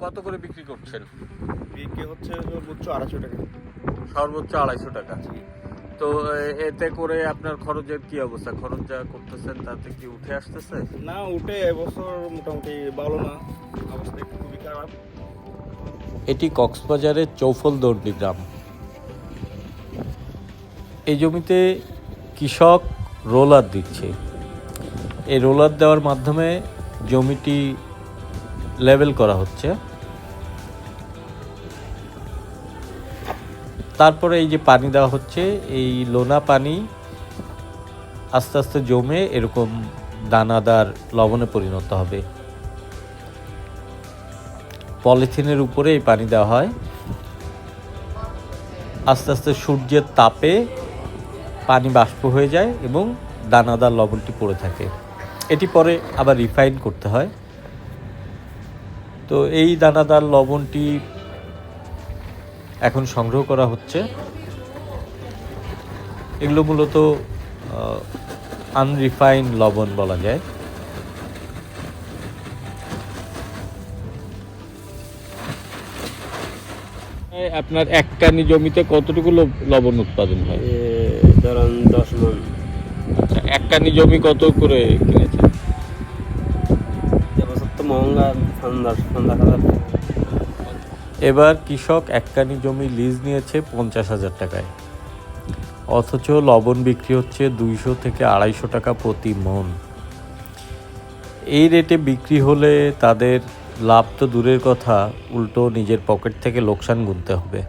কত করে বিক্রি করছেন? বিক্রি হচ্ছে সর্বোচ্চ 250 টাকা। সর্বোচ্চ 250 টাকা। তো এতে করে আপনার খরচের কি অবস্থা? খরচ যা করতেছেন তাতে কি উঠে আসতেছে? না উঠে এবছর মোটামুটি ভালো না, অবস্থা একটু খুবই খারাপ। এটি কক্সবাজারের চৌফলদণ্ডি গ্রাম। এই জমিতে কৃষক রোলার দিচ্ছে। এই রোলার দেওয়ার মাধ্যমে জমিটি লেভেল করা হচ্ছে। তারপরে এই যে পানি দেওয়া হচ্ছে, এই লোনা পানি আস্তে আস্তে জমে এরকম দানাদার লবণে পরিণত হবে। পলিথিনের উপরে এই পানি দেওয়া হয়। আস্তে আস্তে সূর্যের তাপে পানি বাষ্প হয়ে যায় এবং দানাদার লবণটি পড়ে থাকে। এটি পরে আবার রিফাইন করতে হয়। তো এই দানাদার লবণটি এখন সংগ্রহ করা হচ্ছে। এগুলো মূলত আনরিফাইন্ড লবণ বলা যায়। আপনার এক কানি জমিতে কতটুকু লবণ উৎপাদন হয়? ধরেন 10 মণ। আচ্ছা, এক কানি জমি কত করে কিনেছেন? এবছর তো মহঙ্গা, সন্ধ্যা। এবার কৃষক এক কানি জমি লিজ নিয়েছে 50,000 টাকায়, অথচ লবণ বিক্রি হচ্ছে 200 থেকে 250 টাকা প্রতি মণ। এই রেটে বিক্রি হলে তাদের লাভ তো দূরের কথা, উল্টো নিজের পকেট থেকে লোকসান গুনতে হবে।